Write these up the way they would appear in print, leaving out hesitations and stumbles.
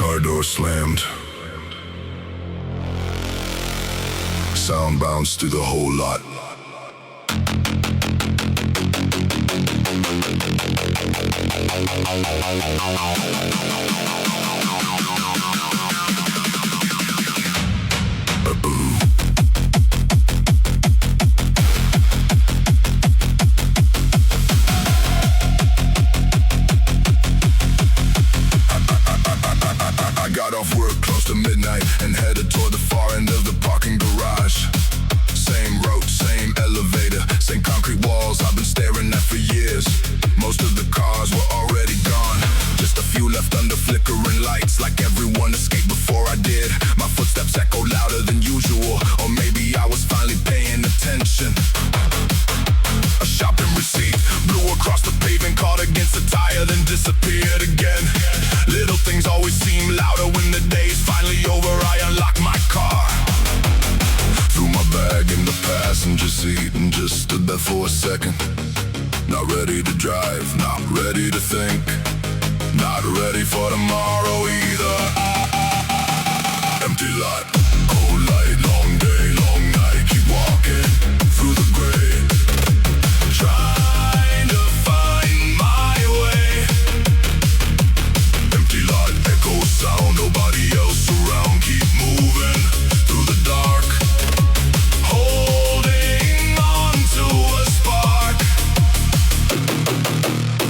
Car door slammed. Sound bounced through the whole lot. I got off work close to midnight and headed toward the far end of the parking garage. Same road, same elevator, same concrete walls I've been staring at for years. Most of the cars were already gone, just a few left under flickering lights. Like everyone escaped before I did. My footsteps echoed louder than usual, or maybe I was finally paying attention. A shopping receipt blew across the pavement, caught against a tire, then disappeared again. Little things always seem louder when the day's finally over. I unlocked my car, threw my bag in the passenger seat, and just stood there for a second. Not ready to drive, not ready to think, not ready for tomorrow either. Empty lot, cold light, long day, long night. Keep walking through the gray, trying to find my way. Empty lot, echo sound, nobody else around. Keep moving through the dark, holding on to a spark.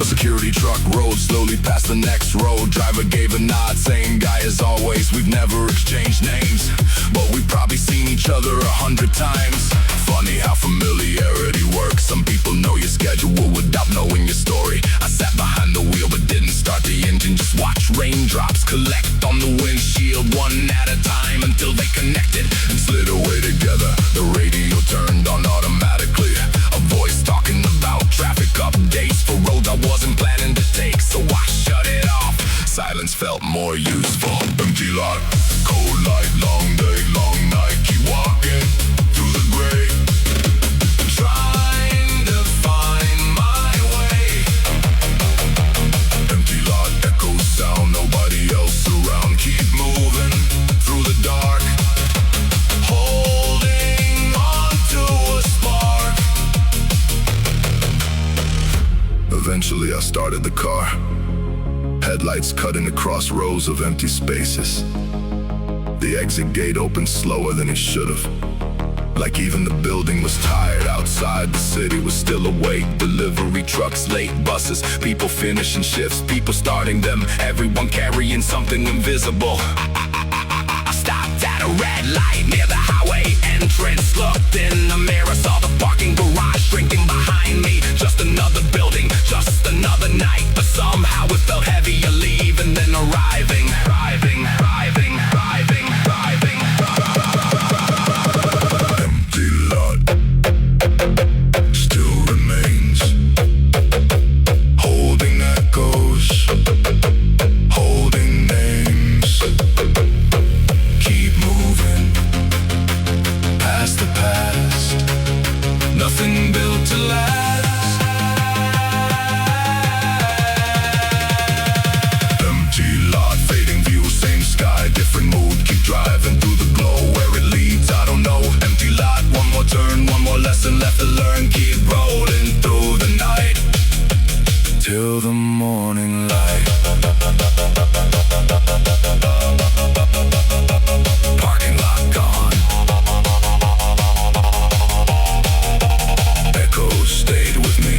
A security truck rolled slowly past the next road. Driver gave a nod, same guy as always. We've never exchanged names, but we've probably seen each other 100 times. Funny how familiarity works. Some people know your schedule without knowing your story. I sat behind the wheel but didn't start the engine. Just watched raindrops collect on the windshield, one at a time, until they connected and slid away together. The radio turned on automatically, a voice talking about traffic updates for roads I wasn't planning to take, so I shut it off. Silence felt more useful. Empty lot, cold light, long day, long night. Keep walking through the gray, trying to find my way. Empty lot, echo sound, nobody else around. Keep moving through the dark, holding on to a spark. Eventually I started the car, headlights cutting across rows of empty spaces. The exit gate opened slower than it should have, like even the building was tired. Outside, the city was still awake. Delivery trucks, late buses, people finishing shifts, people starting them, everyone carrying something invisible. I stopped at a red light near the highway entrance, looked in the mirror, saw the parking garage shrinking behind me. Just another building, just another night, but somehow it felt heavier leaving than arriving. Arriving, arriving, arriving, arriving. Empty lot still remains, holding echoes, holding names. Keep moving past the past, nothing built to last. Empty lot, fading view, same sky, different mood. Keep driving through the glow, where it leads I don't know. Empty lot, one more turn, one more lesson left to learn. Keep rolling through the night till the morning light. Parking lot gone, echoes stayed with me.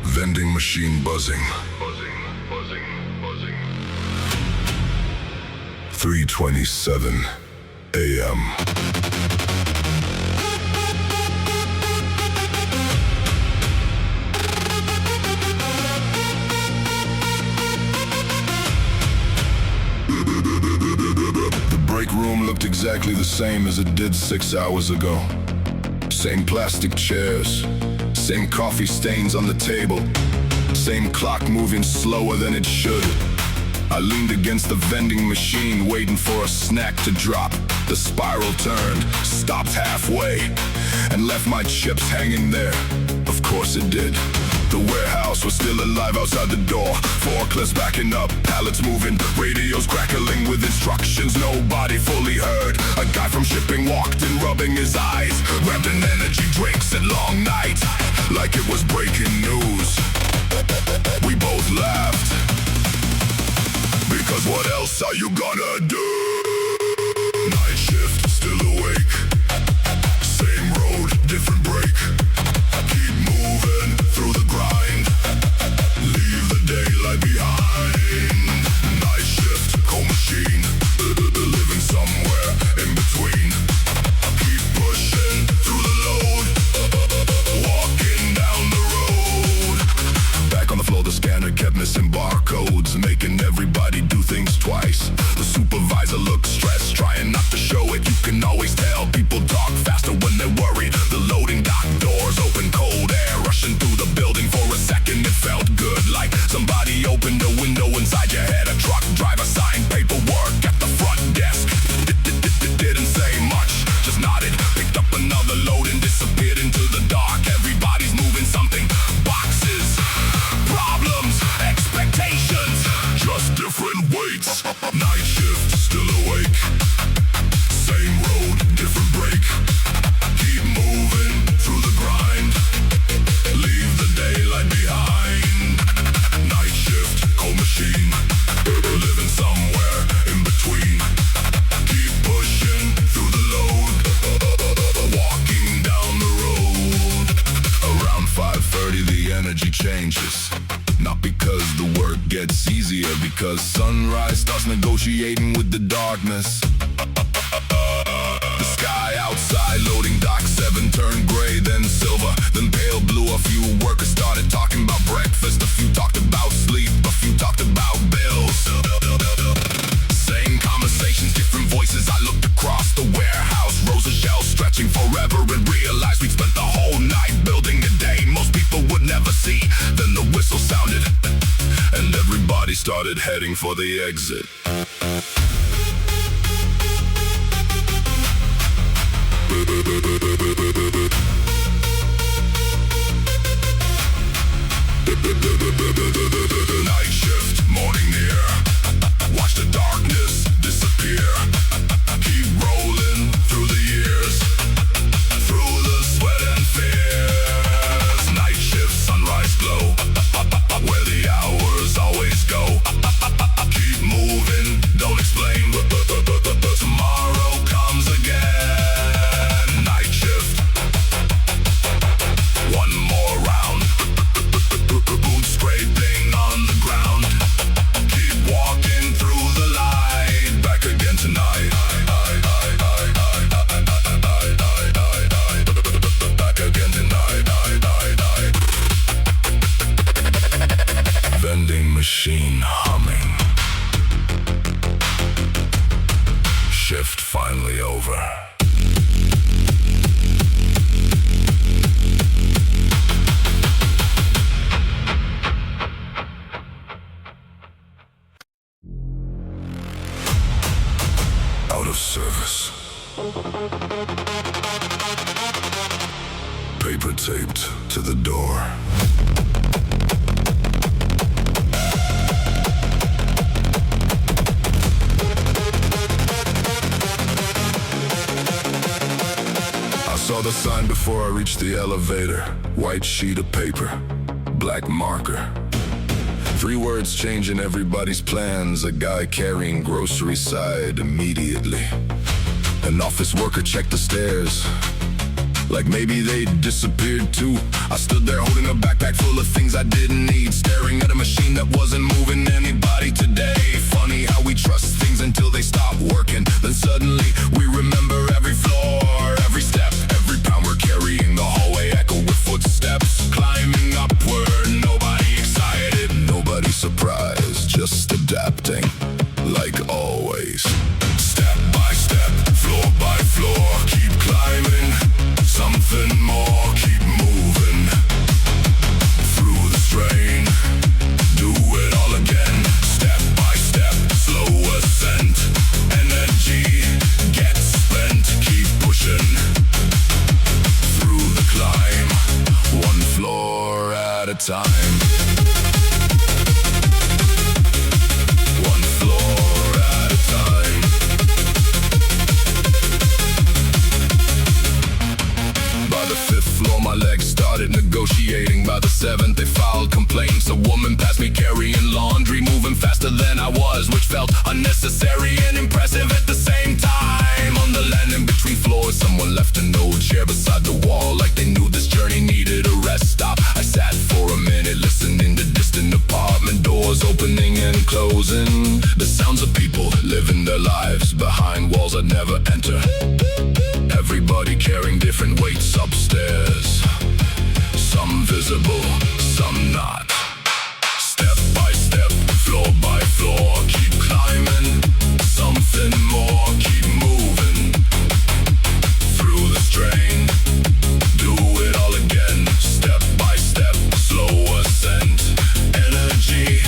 Vending machine buzzing. 3:27 a.m. The break room looked exactly the same as it did 6 hours ago. Same plastic chairs, same coffee stains on the table, Same clock moving slower than it should. I leaned against the vending machine, waiting for a snack to drop. The spiral turned, stopped halfway, and left my chips hanging there. Of course it did. The warehouse was still alive outside the door. Forklifts backing up, pallets moving, radios crackling with instructions nobody fully heard. A guy from shipping walked in, rubbing his eyes, grabbed an energy drink, said long night, like it was breaking news. We both laughed, because what else are you gonna do? Night shift, still awake. Same road, different break. Keep moving through the grind. Leave the daylight behind. Night shift, cold machine. Living somewhere in between. Keep pushing through the load. Walking down the road. Back on the floor, the scanner kept missing barcodes, making everybody do things twice. The supervisor looked stressed, trying not to show it. You can always tell people talk faster when they're worried. The loading dock doors open, cold air rushing through the building. For a second it felt good, like somebody opened a window inside your head. A truck driver signed paperwork at the front desk. Didn't say much, just nodded, picked up another load and disappeared into the dark. Everybody's moving something, boxes, problems, expectations, just different weights. Night shift, still awake. Same road, different break. Keep moving through the grind. Leave the daylight behind. Night shift, cold machine. Living somewhere in between. Keep pushing through the load. Walking down the road. Around 5:30 the energy changes. Not because the work gets easier, because sunrise starts negotiating with the darkness. The sky outside, loading dock 7 turned gray, then silver, then pale blue. A few workers started talking about breakfast. A few talked about sleep, a few talked about bills. Same conversations, different voices. I looked across the warehouse, rows of shelves stretching forever, and realized we'd spent the whole night building a day most people would never see. Then the whistle sounded, and everybody started heading for the exit. Night shift, morning near. Watch the darkness disappear. Keep rolling through the years, through the sweat and fears. Night shift, sunrise glow, where the hours always go. Keep moving, don't explain. Tomorrow comes again. Night shift, one more round. Boot scraping on the ground. Keep walking through the light. Back again tonight. Back again tonight. Vending machine humming. Shift finally over. Out of service. Paper taped to the door. I saw the sign before I reached the elevator. White sheet of paper, black marker. 3 words changing everybody's plans. A guy carrying grocery side immediately. An office worker checked the stairs, like maybe they disappeared too. I stood there holding a backpack full of things I didn't need, staring at a machine that wasn't moving anybody today. Funny how we trust things until they stop working. Then suddenly we remember every floor, every step, every pound we're carrying. The hallway echoed with footsteps, climbing upward. Nobody excited, nobody surprised, just adapting like always. Step by step, floor by floor, keep climbing. Something more, keep moving through the strain. time. One floor at a time. By the fifth floor my legs started negotiating. By the seventh they filed complaints. A woman passed me carrying laundry, moving faster than I was, which felt unnecessary and impressive at the same time. On the landing between floors someone left an old chair beside the wall, like they knew this journey needed a rest stop. I sat for a minute listening to distant apartment doors opening and closing. The sounds of people living their lives behind walls I'd never enter. Everybody carrying different weights upstairs, some visible, some not. Step by step, floor by floor, keep climbing, something more, keep moving through the strain. Do it all again, step by step, slow ascent. Energy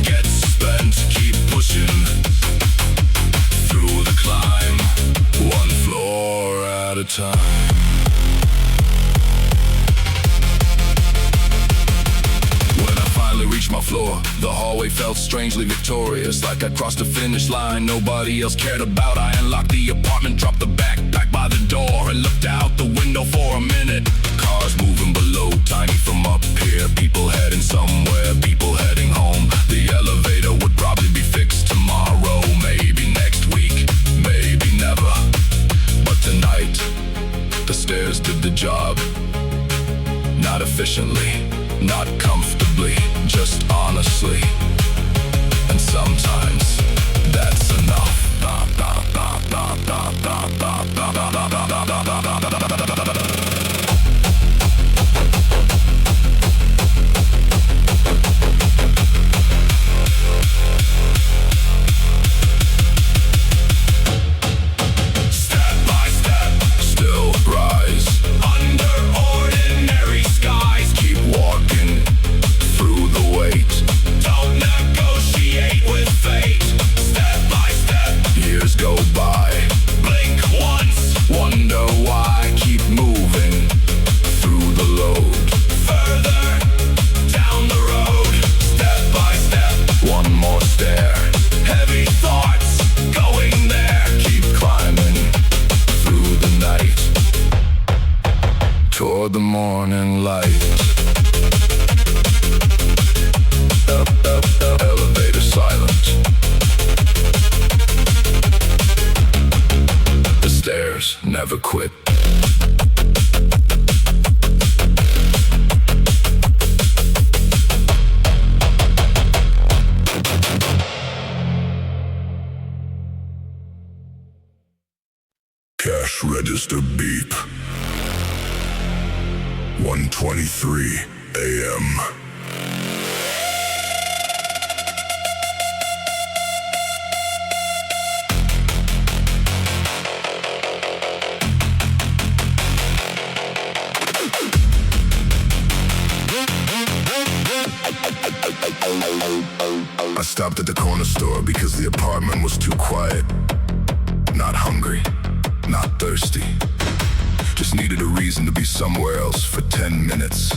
gets spent, keep pushing through the climb, one floor at a time. Reached my floor, the hallway felt strangely victorious, like I'd crossed a finish line nobody else cared about. I unlocked the apartment, dropped the backpack by the door, and looked out the window for a minute. Cars moving below, tiny from up here, people heading somewhere, people heading home. The elevator would probably be fixed tomorrow, maybe next week, maybe never. But tonight, the stairs did the job. Not efficiently, not comfortably, just honestly. And sometimes that's enough. Step by step, still rise under ordinary skies. Keep walking through the weight, don't negotiate with fate. Step by step, years go by, blink once, wonder why. Keep moving through the load, further down the road. Step by step, one more stair, heavy thoughts going there. Keep climbing through the night, toward the morning light. Elevator silent. The stairs never quit. Cash register beep. 1:23 a.m. I stopped at the corner store because the apartment was too quiet. Not hungry, not thirsty, just needed a reason to be somewhere else for 10 minutes.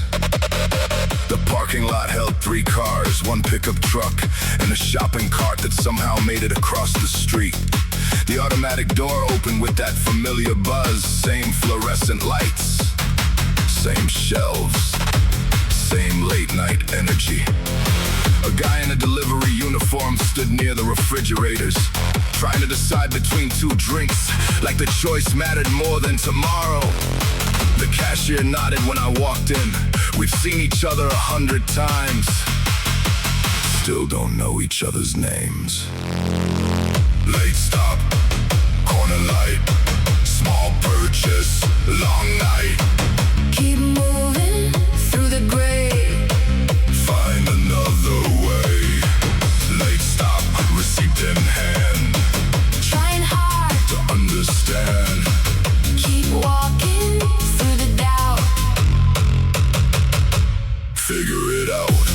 The parking lot held 3 cars, 1 pickup truck, and a shopping cart that somehow made it across the street. The automatic door opened with that familiar buzz, same fluorescent lights, same shelves, same late night energy. A guy in a delivery uniform stood near the refrigerators, trying to decide between 2 drinks, like the choice mattered more than tomorrow. The cashier nodded when I walked in. We've seen each other 100 times, still don't know each other's names. Late stop, corner light, small purchase, long night. Keep moving through the gray, Find another way. Late stop, receipt in hand, trying hard to understand. keep walking through the doubt. Figure it out.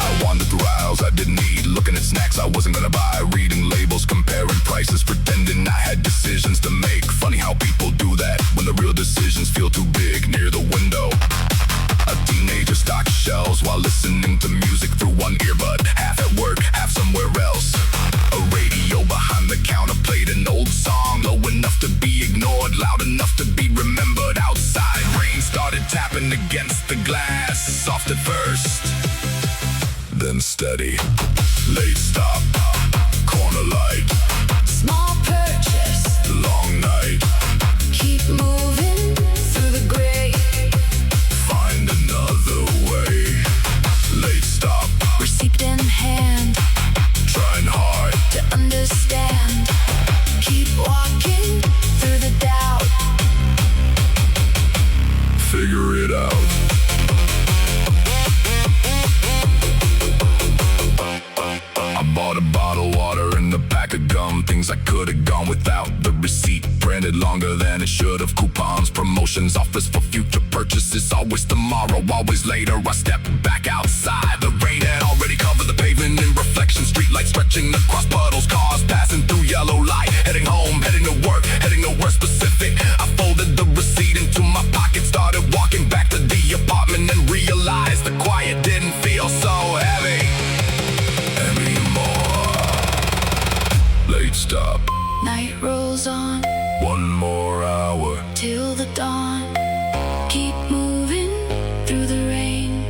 I wandered through aisles I didn't need, looking at snacks I wasn't gonna buy, reading labels, comparing prices, pretending I had decisions to make. Funny how people do that when the enough to be ignored, loud enough to be remembered. Outside, rain started tapping against the glass. Soft at first, then steady. Late stop, corner light, Small purchase. long night. Keep moving through the gray. Find another way. Late stop, Receipt in hand trying hard. to understand. Keep walking through the doubt. Figure it out. I bought a bottle of water and a pack of gum. Things I could've gone without. The receipt printed longer than it should've. Coupons, promotions, offers for future purchases. Always tomorrow, always later. I stepped back outside. The rain had already covered the pavement in reflection. Streetlights stretching across puddles. Cars passing through yellow light. Heading home, heading to work, heading nowhere specific. I folded the receipt into my pocket. Started walking back to the apartment and realized the quiet didn't feel so heavy anymore. Late stop, Night rolls on one more hour. till the dawn. Keep moving through the rain.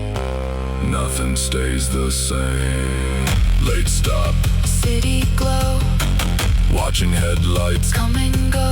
Nothing stays the same. Late stop, City glow. watching headlights. Come and go.